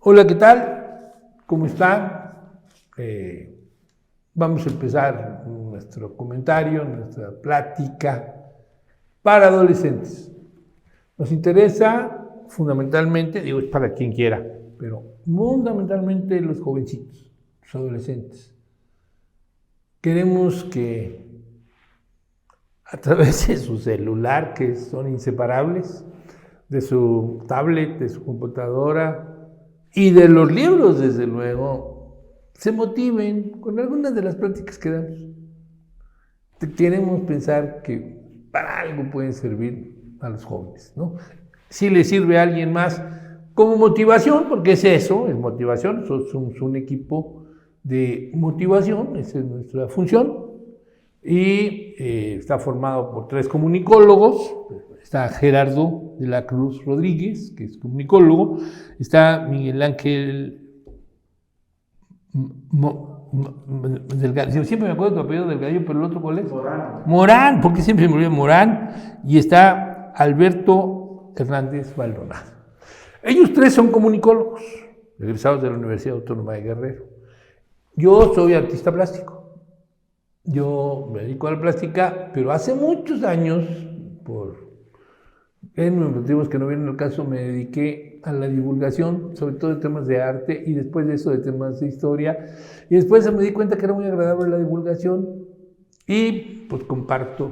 Hola, ¿qué tal? ¿Cómo están? Vamos a empezar nuestro comentario, nuestra plática para adolescentes. Nos interesa fundamentalmente, digo, es para quien quiera, pero fundamentalmente los jovencitos, los adolescentes. Queremos que a través de su celular, que son inseparables, de su tablet, de su computadora y de los libros, desde luego, se motiven con algunas de las pláticas que damos. Queremos pensar que para algo pueden servir a los jóvenes, ¿no? Si les sirve a alguien más como motivación, porque es eso, es motivación, somos un equipo de motivación, esa es nuestra función, y está formado por 3 comunicólogos. Está Gerardo de la Cruz Rodríguez, que es comunicólogo, está Miguel Ángel Delgado, siempre me acuerdo de tu apellido Delgado, pero el otro ¿cuál es? Morán, porque siempre me olvido Morán, y está Alberto Hernández Maldonado. Ellos 3 son comunicólogos, egresados de la Universidad Autónoma de Guerrero. Yo soy artista plástico. Yo me dedico a la plástica, pero hace muchos años, por motivos que no vienen al caso, me dediqué a la divulgación, sobre todo de temas de arte, y después de eso de temas de historia, y después me di cuenta que era muy agradable la divulgación, y pues comparto.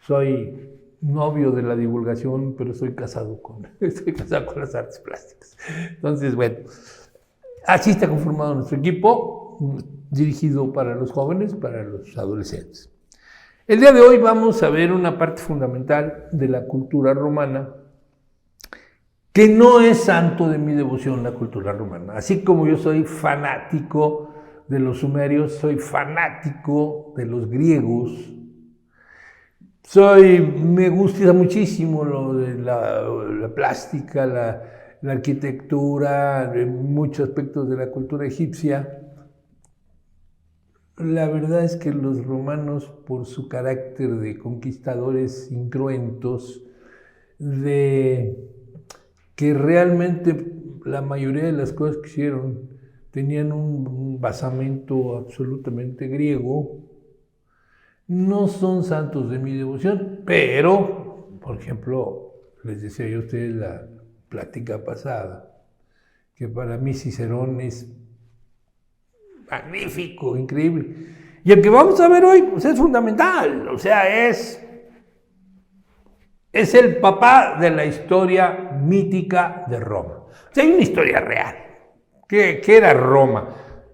Soy novio de la divulgación, pero estoy casado con las artes plásticas. Entonces, bueno, así está conformado nuestro equipo, dirigido para los jóvenes, para los adolescentes. El día de hoy vamos a ver una parte fundamental de la cultura romana, que no es santo de mi devoción la cultura romana. Así como yo soy fanático de los sumerios, soy fanático de los griegos, me gusta muchísimo lo de la plástica, la arquitectura, muchos aspectos de la cultura egipcia. La verdad es que los romanos, por su carácter de conquistadores incruentos, de que realmente la mayoría de las cosas que hicieron tenían un basamento absolutamente griego, no son santos de mi devoción, pero, por ejemplo, les decía yo a ustedes la plática pasada, que para mí Cicerón es magnífico, increíble. Y el que vamos a ver hoy pues es fundamental, o sea, es el papá de la historia mítica de Roma. O sea, hay una historia real. ¿Qué era Roma?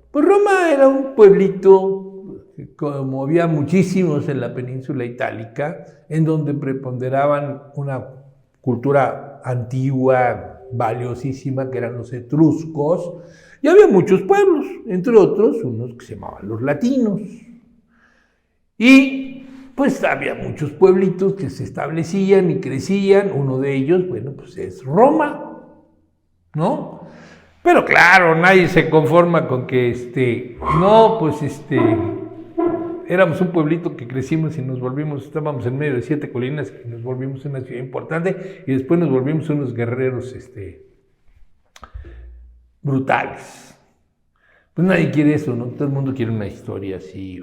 Pues Roma era un pueblito, como había muchísimos en la península itálica, en donde preponderaban una cultura antigua, valiosísima, que eran los etruscos. Y había muchos pueblos, entre otros, unos que se llamaban los latinos. Y pues había muchos pueblitos que se establecían y crecían. Uno de ellos, bueno, pues es Roma, ¿no? Pero claro, nadie se conforma con que, éramos un pueblito que crecimos y nos volvimos, estábamos en medio de 7 colinas y nos volvimos una ciudad importante y después nos volvimos unos guerreros, brutales. Pues nadie quiere eso, ¿no? Todo el mundo quiere una historia así,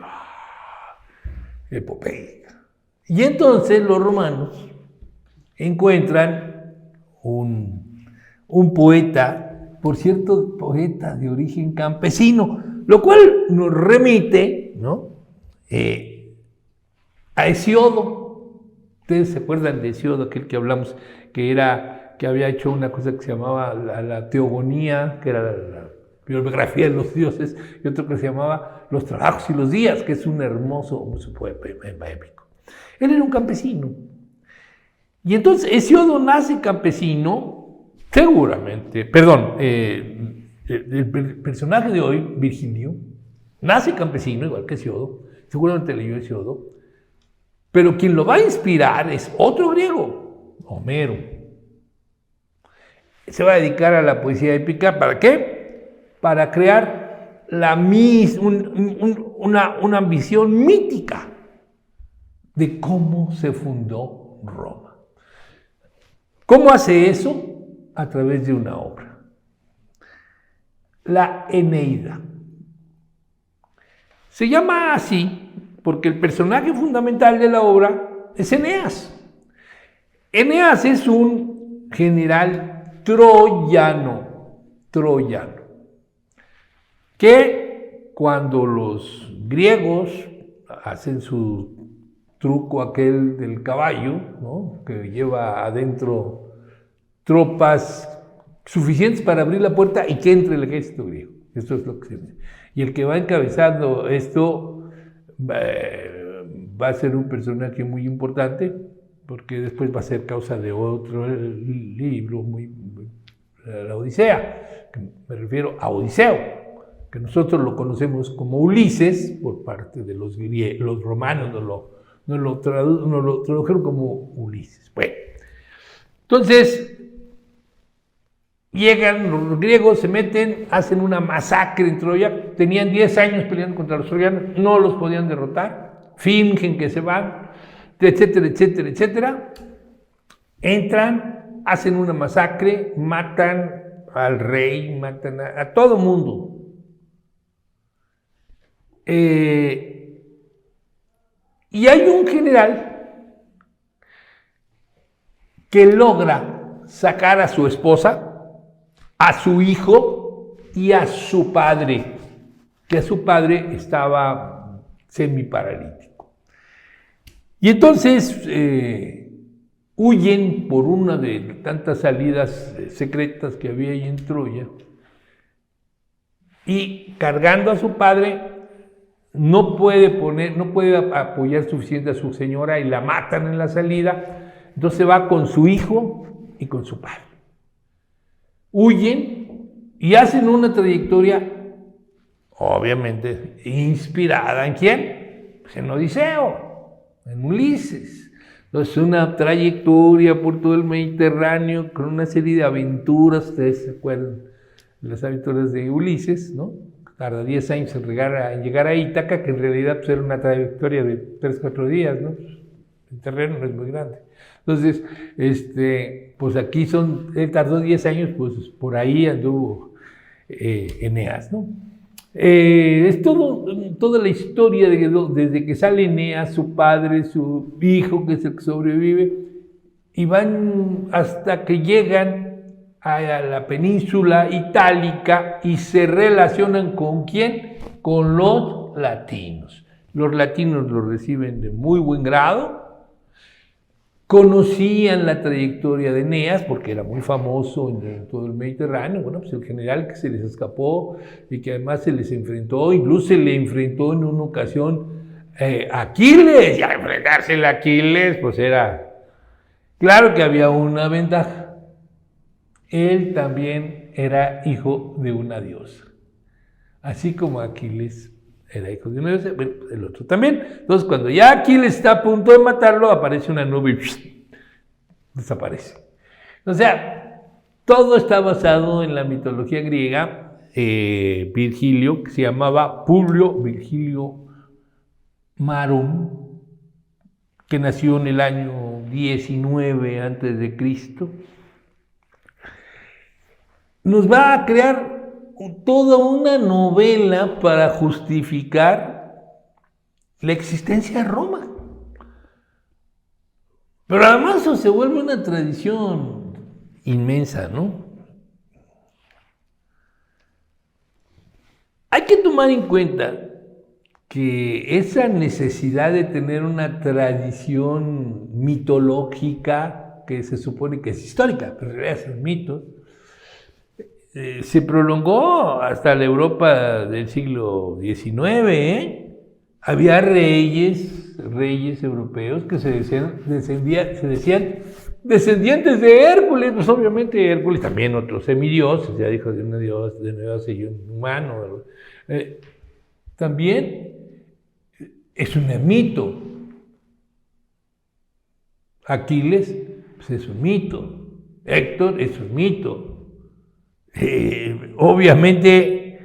epopeica. Y entonces los romanos encuentran un poeta, por cierto, poeta de origen campesino, lo cual nos remite, ¿no? A Hesiodo. Ustedes se acuerdan de Hesiodo, aquel que hablamos, que había hecho una cosa que se llamaba la Teogonía, que era la biografía de los dioses, y otro que se llamaba Los trabajos y los días, que es un hermoso poema épico. Él era un campesino. Y entonces Hesiodo nace campesino, seguramente, el personaje de hoy, Virgilio, nace campesino, igual que Hesiodo, seguramente leyó Hesiodo, pero quien lo va a inspirar es otro griego, Homero. Se va a dedicar a la poesía épica, ¿para qué? Para crear una ambición mítica de cómo se fundó Roma. ¿Cómo hace eso? a través de una obra. La Eneida. Se llama así porque el personaje fundamental de la obra es Eneas. Eneas es un general troyano, que cuando los griegos hacen su truco aquel del caballo, ¿no?, que lleva adentro tropas suficientes para abrir la puerta y que entre el ejército griego. Esto es lo que se dice. Y el que va encabezando esto va a ser un personaje muy importante, porque después va a ser causa de otro libro, la Odisea, que me refiero a Odiseo, que nosotros lo conocemos como Ulises, por parte de los romanos nos lo tradujeron como Ulises. Bueno, entonces llegan los griegos, se meten, hacen una masacre en Troya, tenían 10 años peleando contra los troyanos, no los podían derrotar, fingen que se van, etcétera, etcétera, etcétera. Entran, hacen una masacre, matan al rey, matan a todo mundo. Y hay un general que logra sacar a su esposa, a su hijo y a su padre, que a su padre estaba semiparalítico. Y entonces huyen por una de tantas salidas secretas que había ahí en Troya, y cargando a su padre, no puede apoyar suficiente a su señora y la matan en la salida. Entonces va con su hijo y con su padre. Huyen y hacen una trayectoria, obviamente, inspirada ¿en quién? Pues en Odiseo, en Ulises. Entonces, una trayectoria por todo el Mediterráneo con una serie de aventuras. Ustedes se acuerdan de las aventuras de Ulises, ¿no? Tarda 10 años en llegar a Ítaca, que en realidad pues, era una trayectoria de 3-4 días, ¿no? El terreno no es muy grande. Entonces, pues aquí él tardó 10 años, pues por ahí anduvo Eneas, ¿no? Es toda la historia desde que sale Eneas, su padre, su hijo, que es el que sobrevive, y van hasta que llegan a la península itálica y se relacionan ¿con quién? Con los latinos. Los latinos los reciben de muy buen grado, conocían la trayectoria de Eneas porque era muy famoso en todo el Mediterráneo. Bueno, pues el general que se les escapó y que además se les enfrentó, incluso se le enfrentó en una ocasión a Aquiles, y al enfrentarse a Aquiles, pues era claro que había una ventaja. Él también era hijo de una diosa. Así como Aquiles era hijo de una diosa, bueno, el otro también. Entonces, cuando ya Aquiles está a punto de matarlo, aparece una nube y desaparece. O sea, todo está basado en la mitología griega. Virgilio, que se llamaba Publio Virgilio Marum, que nació en el año 19 a.C., nos va a crear toda una novela para justificar la existencia de Roma. Pero además eso se vuelve una tradición inmensa, ¿no? Hay que tomar en cuenta que esa necesidad de tener una tradición mitológica, que se supone que es histórica, pero en realidad son mitos, se prolongó hasta la Europa del siglo XIX. Había reyes europeos que se decían descendientes de Hércules. Pues obviamente Hércules, también otros semidioses, ya dijo de una diosa y un humano. También es un mito. Aquiles pues es un mito. Héctor es un mito. Obviamente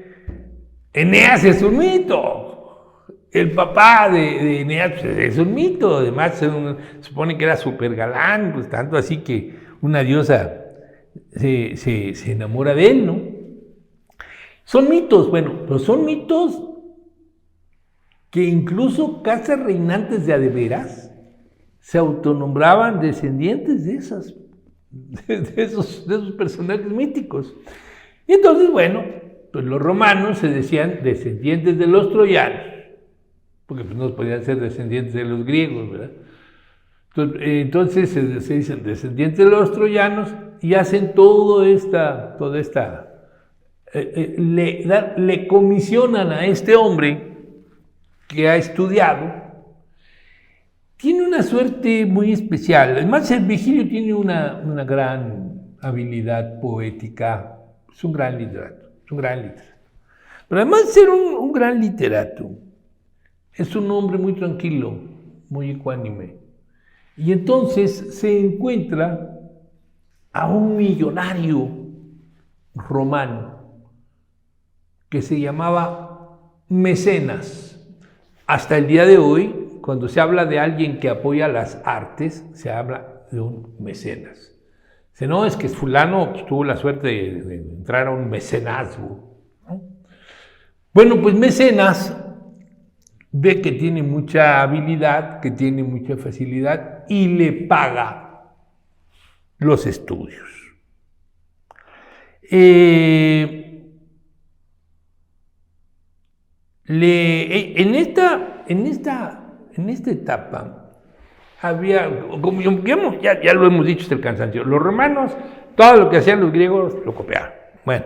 Eneas es un mito. El papá de Eneas pues, es un mito. Además se supone que era súper galán, pues tanto así que una diosa se enamora de él, ¿no? Son mitos, bueno, pero son mitos que incluso casas reinantes de a de veras se autonombraban descendientes de esos personajes míticos. Y entonces, bueno, pues los romanos se decían descendientes de los troyanos, porque pues no podían ser descendientes de los griegos, ¿verdad? Entonces se dicen descendientes de los troyanos y hacen toda esta le comisionan a este hombre que ha estudiado. Tiene una suerte muy especial. Además, el Virgilio tiene una gran habilidad poética. Es un gran literato, Pero además de ser un gran literato, es un hombre muy tranquilo, muy ecuánime. Y entonces se encuentra a un millonario romano que se llamaba Mecenas. Hasta el día de hoy, cuando se habla de alguien que apoya las artes, se habla de un mecenas. Dice, no, es que fulano tuvo la suerte de entrar a un mecenazgo, ¿no? Bueno, pues Mecenas ve que tiene mucha habilidad, que tiene mucha facilidad y le paga los estudios. En esta etapa había, como digamos, ya lo hemos dicho hasta el cansancio, los romanos, todo lo que hacían los griegos lo copiaban. Bueno,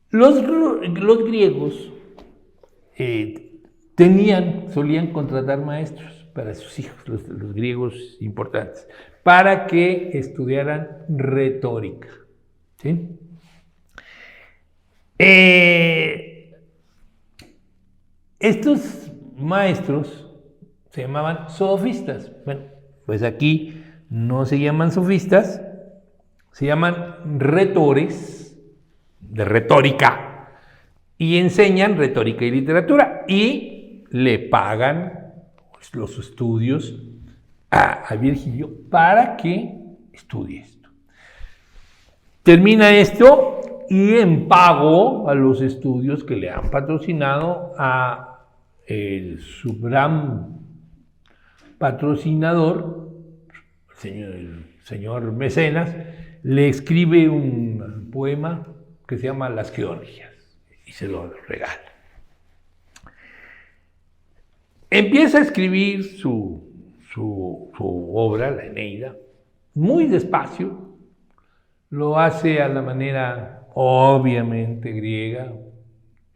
los griegos solían contratar maestros para sus hijos, los griegos importantes, para que estudiaran retórica, ¿sí? Estos maestros se llamaban sofistas. Bueno, pues aquí no se llaman sofistas, se llaman retores de retórica y enseñan retórica y literatura y le pagan los estudios a Virgilio para que estudie esto. Termina esto y en pago a los estudios que le han patrocinado a su gran patrocinador, el señor Mecenas, le escribe un poema que se llama Las Georgias y se lo regala. Empieza a escribir su obra, la Eneida, muy despacio, lo hace a la manera obviamente griega,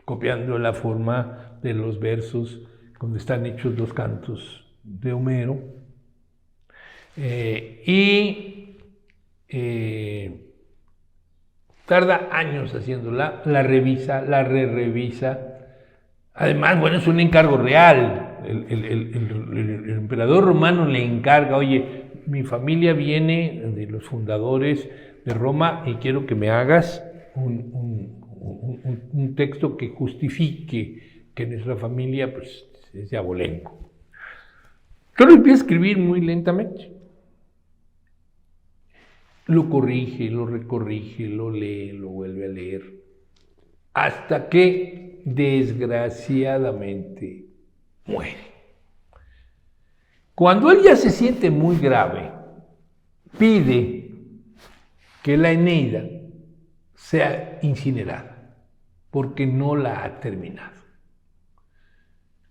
copiando la forma de los versos donde están hechos los cantos de Homero, tarda años haciéndola, la revisa, la re-revisa. Además, bueno, es un encargo real. El emperador romano le encarga, oye, mi familia viene de los fundadores de Roma y quiero que me hagas un texto que justifique que nuestra familia pues, es de abolengo. Yo lo empieza a escribir muy lentamente. Lo corrige, lo recorrige, lo lee, lo vuelve a leer, hasta que desgraciadamente muere. Cuando él ya se siente muy grave, pide que la Eneida sea incinerada, porque no la ha terminado.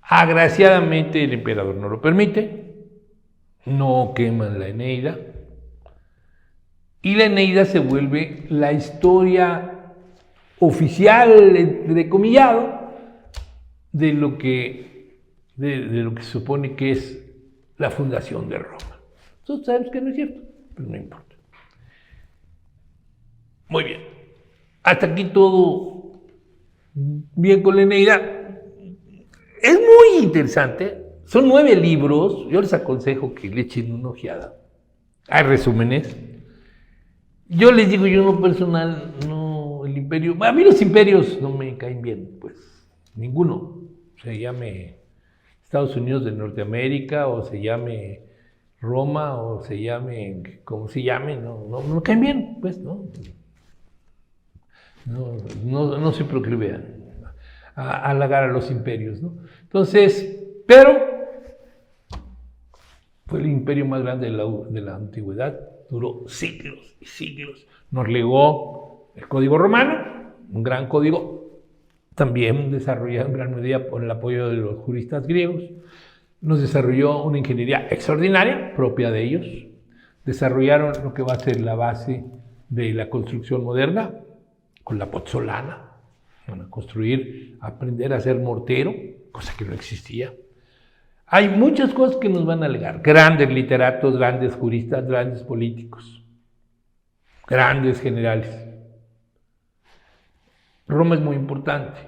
Agraciadamente el emperador no lo permite, no queman la Eneida, y la Eneida se vuelve la historia oficial, entrecomillado, de lo que se supone que es la fundación de Roma. Nosotros sabemos que no es cierto, pero no importa. Muy bien. Hasta aquí todo bien con la Eneida. Es muy interesante. Son 9 libros. Yo les aconsejo que le echen una ojeada. Hay resúmenes. Yo les digo, yo en lo personal, no, el imperio, a mí los imperios no me caen bien, pues, ninguno. Se llame Estados Unidos de Norteamérica o se llame Roma o se llame como se llame, no me caen bien, pues, ¿no? No se proclive a halagar a los imperios, ¿no? Entonces, pero fue el imperio más grande de la antigüedad, duró siglos y siglos. Nos legó el Código Romano, un gran código, también desarrollado en gran medida por el apoyo de los juristas griegos. Nos desarrolló una ingeniería extraordinaria, propia de ellos. Desarrollaron lo que va a ser la base de la construcción moderna, con la pozzolana. Van a construir, aprender a hacer mortero, cosa que no existía. Hay muchas cosas que nos van a alegar. Grandes literatos, grandes juristas, grandes políticos, grandes generales. Roma es muy importante.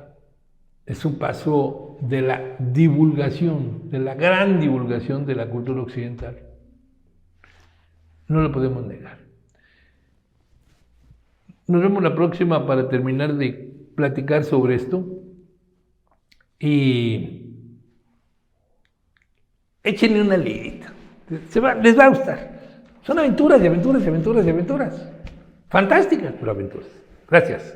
Es un paso de la divulgación, de la gran divulgación de la cultura occidental. No lo podemos negar. Nos vemos la próxima para terminar de platicar sobre esto. Y échenle una leidita. Les va a gustar. Son aventuras y aventuras y aventuras y aventuras. Fantásticas, pero aventuras. Gracias.